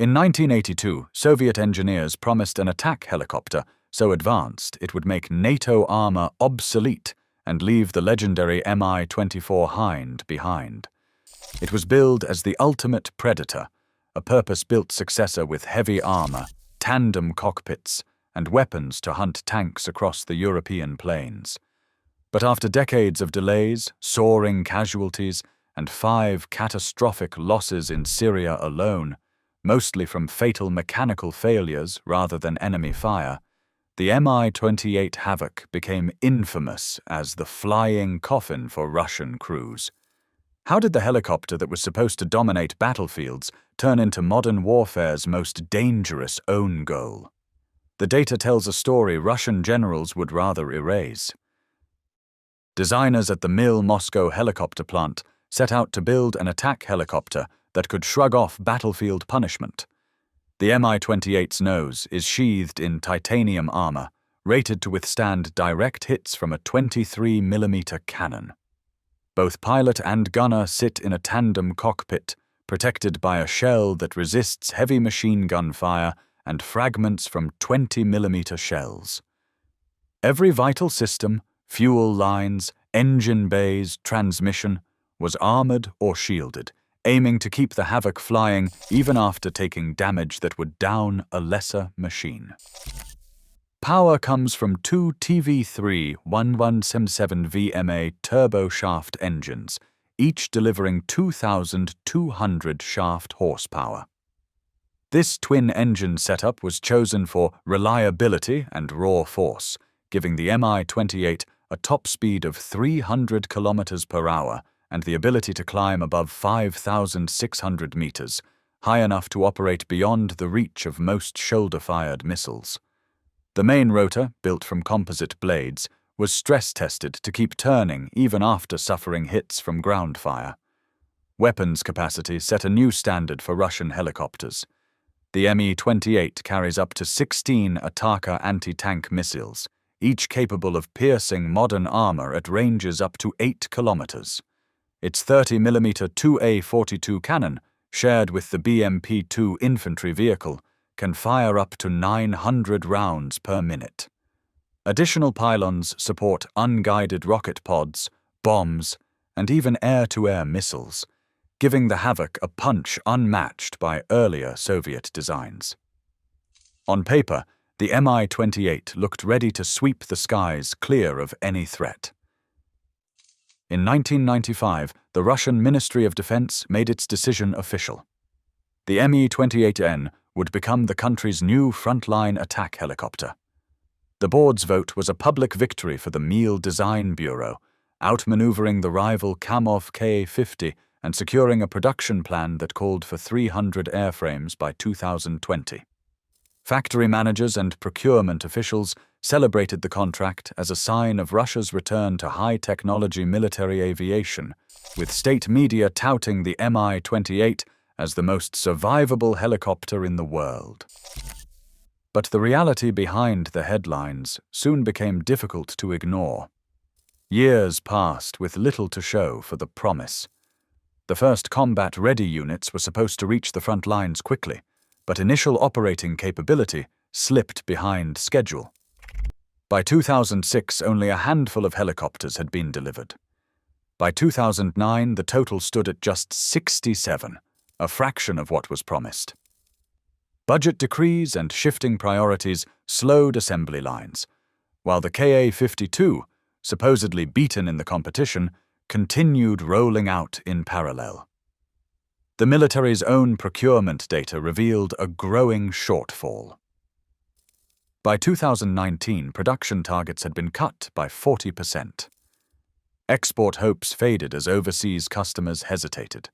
In 1982, Soviet engineers promised an attack helicopter so advanced it would make NATO armor obsolete and leave the legendary Mi-24 Hind behind. It was billed as the ultimate predator, a purpose-built successor with heavy armor, tandem cockpits, and weapons to hunt tanks across the European plains. But after decades of delays, soaring casualties, and 5 catastrophic losses in Syria alone, mostly from fatal mechanical failures rather than enemy fire, the Mi-28 Havoc became infamous as the flying coffin for Russian crews. How did the helicopter that was supposed to dominate battlefields turn into modern warfare's most dangerous own goal? The data tells a story Russian generals would rather erase. Designers at the Moscow helicopter plant set out to build an attack helicopter that could shrug off battlefield punishment. The Mi-28's nose is sheathed in titanium armor, rated to withstand direct hits from a 23mm cannon. Both pilot and gunner sit in a tandem cockpit, protected by a shell that resists heavy machine gun fire and fragments from 20mm shells. Every vital system, fuel lines, engine bays, transmission, was armored or shielded, aiming to keep the Havoc flying even after taking damage that would down a lesser machine. Power comes from 2 TV3 1177 VMA turboshaft engines, each delivering 2,200 shaft horsepower. This twin-engine setup was chosen for reliability and raw force, giving the Mi-28 a top speed of 300 km per hour and the ability to climb above 5,600 meters, high enough to operate beyond the reach of most shoulder-fired missiles. The main rotor, built from composite blades, was stress-tested to keep turning even after suffering hits from ground fire. Weapons capacity set a new standard for Russian helicopters. The Mi-28 carries up to 16 Ataka anti-tank missiles, each capable of piercing modern armor at ranges up to 8 kilometers. Its 30mm 2A42 cannon, shared with the BMP-2 infantry vehicle, can fire up to 900 rounds per minute. Additional pylons support unguided rocket pods, bombs, and even air-to-air missiles, giving the Havoc a punch unmatched by earlier Soviet designs. On paper, the Mi-28 looked ready to sweep the skies clear of any threat. In 1995, the Russian Ministry of Defense made its decision official. The Mi-28N would become the country's new frontline attack helicopter. The board's vote was a public victory for the Mil Design Bureau, outmaneuvering the rival Kamov Ka-50 and securing a production plan that called for 300 airframes by 2020. Factory managers and procurement officials celebrated the contract as a sign of Russia's return to high-technology military aviation, with state media touting the Mi-28 as the most survivable helicopter in the world. But the reality behind the headlines soon became difficult to ignore. Years passed with little to show for the promise. The first combat-ready units were supposed to reach the front lines quickly, but initial operating capability slipped behind schedule. By 2006, only a handful of helicopters had been delivered. By 2009, the total stood at just 67, a fraction of what was promised. Budget decrees and shifting priorities slowed assembly lines, while the Ka-52, supposedly beaten in the competition, continued rolling out in parallel. The military's own procurement data revealed a growing shortfall. By 2019, production targets had been cut by 40%. Export hopes faded as overseas customers hesitated.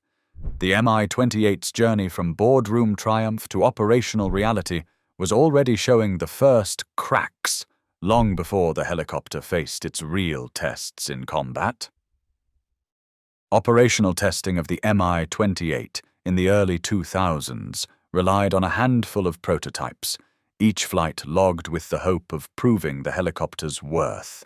The Mi-28's journey from boardroom triumph to operational reality was already showing the first cracks long before the helicopter faced its real tests in combat. Operational testing of the Mi-28 in the early 2000s relied on a handful of prototypes, each flight logged with the hope of proving the helicopter's worth.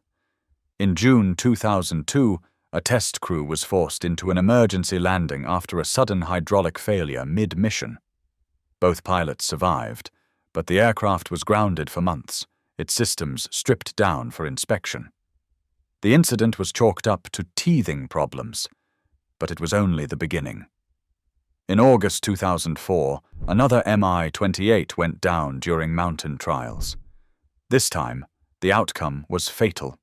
In June 2002, a test crew was forced into an emergency landing after a sudden hydraulic failure mid-mission. Both pilots survived, but the aircraft was grounded for months, its systems stripped down for inspection. The incident was chalked up to teething problems, but it was only the beginning. In August 2004, another Mi-28 went down during mountain trials. This time, the outcome was fatal.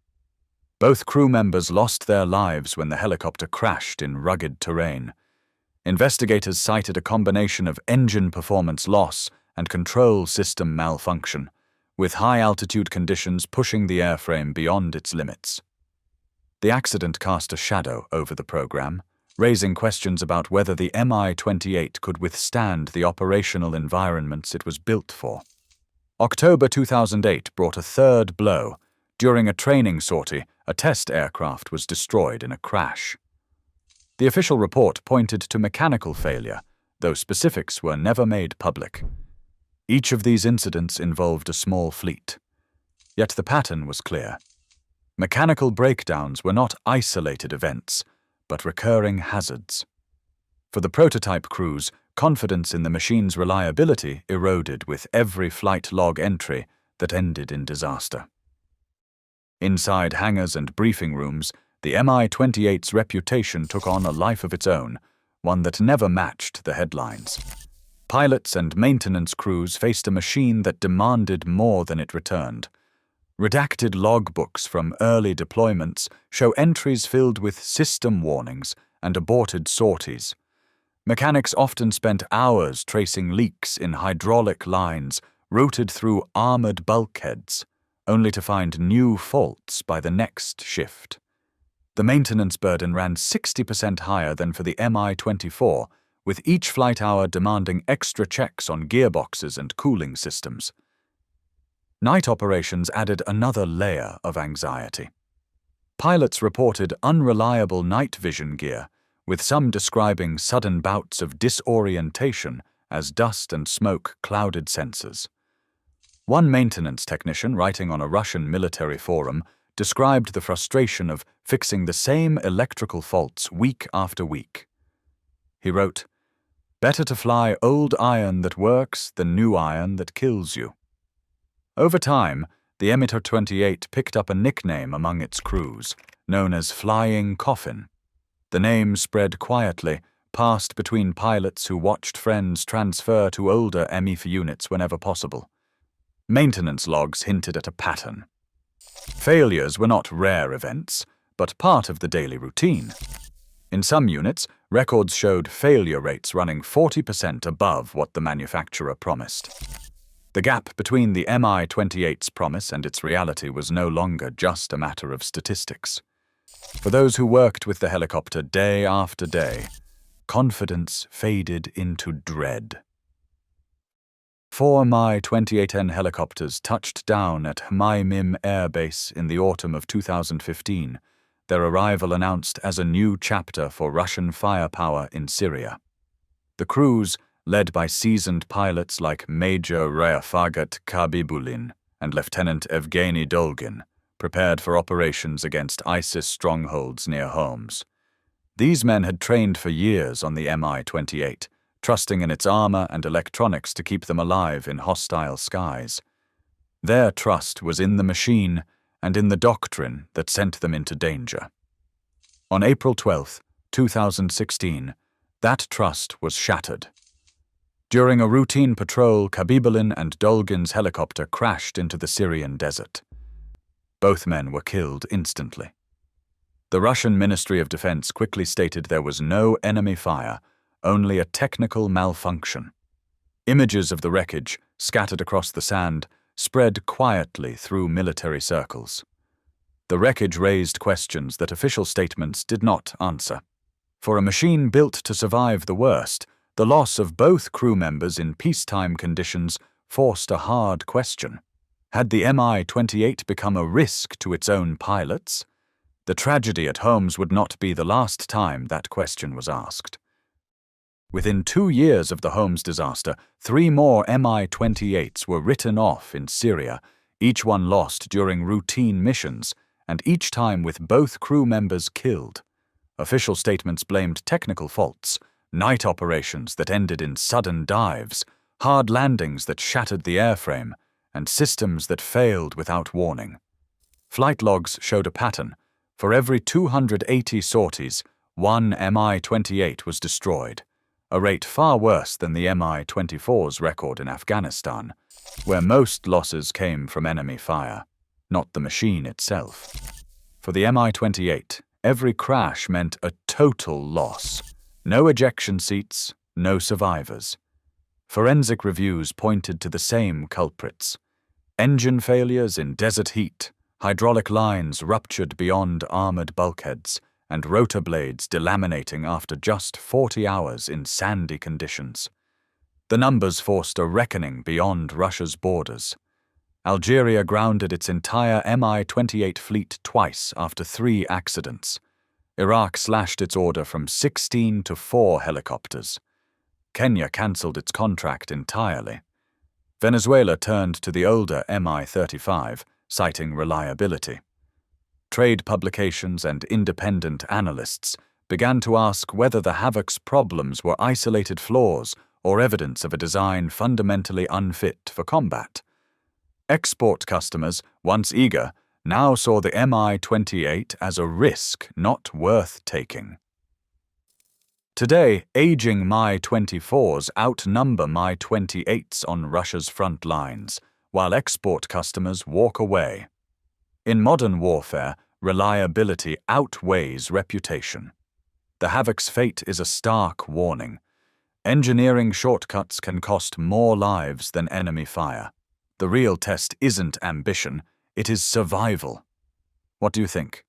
Both crew members lost their lives when the helicopter crashed in rugged terrain. Investigators cited a combination of engine performance loss and control system malfunction, with high-altitude conditions pushing the airframe beyond its limits. The accident cast a shadow over the program, raising questions about whether the Mi-28 could withstand the operational environments it was built for. October 2008 brought a third blow. During a training sortie, a test aircraft was destroyed in a crash. The official report pointed to mechanical failure, though specifics were never made public. Each of these incidents involved a small fleet. Yet the pattern was clear. Mechanical breakdowns were not isolated events, but recurring hazards. For the prototype crews, confidence in the machine's reliability eroded with every flight log entry that ended in disaster. Inside hangars and briefing rooms, the Mi-28's reputation took on a life of its own, one that never matched the headlines. Pilots and maintenance crews faced a machine that demanded more than it returned. Redacted logbooks from early deployments show entries filled with system warnings and aborted sorties. Mechanics often spent hours tracing leaks in hydraulic lines routed through armored bulkheads, only to find new faults by the next shift. The maintenance burden ran 60% higher than for the Mi-24, with each flight hour demanding extra checks on gearboxes and cooling systems. Night operations added another layer of anxiety. Pilots reported unreliable night vision gear, with some describing sudden bouts of disorientation as dust and smoke clouded sensors. One maintenance technician writing on a Russian military forum described the frustration of fixing the same electrical faults week after week. He wrote, "Better to fly old iron that works than new iron that kills you." Over time, the Mi-28 picked up a nickname among its crews, known as Flying Coffin. The name spread quietly, passed between pilots who watched friends transfer to older MIF units whenever possible. Maintenance logs hinted at a pattern. Failures were not rare events, but part of the daily routine. In some units, records showed failure rates running 40% above what the manufacturer promised. The gap between the Mi-28's promise and its reality was no longer just a matter of statistics. For those who worked with the helicopter day after day, confidence faded into dread. 4 Mi-28N helicopters touched down at Hmaimim Air Base in the autumn of 2015, their arrival announced as a new chapter for Russian firepower in Syria. The crews, led by seasoned pilots like Major Rafagat Kabibulin and Lieutenant Evgeny Dolgin, prepared for operations against ISIS strongholds near Homs. These men had trained for years on the Mi-28, trusting in its armor and electronics to keep them alive in hostile skies. Their trust was in the machine and in the doctrine that sent them into danger. On April 12, 2016, that trust was shattered. During a routine patrol, Kabibulin and Dolgin's helicopter crashed into the Syrian desert. Both men were killed instantly. The Russian Ministry of Defense quickly stated there was no enemy fire, only a technical malfunction. Images of the wreckage, scattered across the sand, spread quietly through military circles. The wreckage raised questions that official statements did not answer. For a machine built to survive the worst, the loss of both crew members in peacetime conditions forced a hard question. Had the Mi-28 become a risk to its own pilots? The tragedy at Homs would not be the last time that question was asked. Within 2 years of the Homs disaster, 3 more Mi-28s were written off in Syria, each one lost during routine missions, and each time with both crew members killed. Official statements blamed technical faults, night operations that ended in sudden dives, hard landings that shattered the airframe, and systems that failed without warning. Flight logs showed a pattern. For every 280 sorties, one Mi-28 was destroyed, a rate far worse than the Mi-24's record in Afghanistan, where most losses came from enemy fire, not the machine itself. For the Mi-28, every crash meant a total loss. No ejection seats, no survivors. Forensic reviews pointed to the same culprits: engine failures in desert heat, hydraulic lines ruptured beyond armored bulkheads, and rotor blades delaminating after just 40 hours in sandy conditions. The numbers forced a reckoning beyond Russia's borders. Algeria grounded its entire Mi-28 fleet twice after 3 accidents. Iraq slashed its order from 16 to 4 helicopters. Kenya cancelled its contract entirely. Venezuela turned to the older Mi-35, citing reliability. Trade publications and independent analysts began to ask whether the Havoc's problems were isolated flaws or evidence of a design fundamentally unfit for combat. Export customers, once eager, now saw the Mi-28 as a risk not worth taking. Today, aging Mi-24s outnumber Mi-28s on Russia's front lines, while export customers walk away. In modern warfare, reliability outweighs reputation. The Havoc's fate is a stark warning. Engineering shortcuts can cost more lives than enemy fire. The real test isn't ambition, it is survival. What do you think?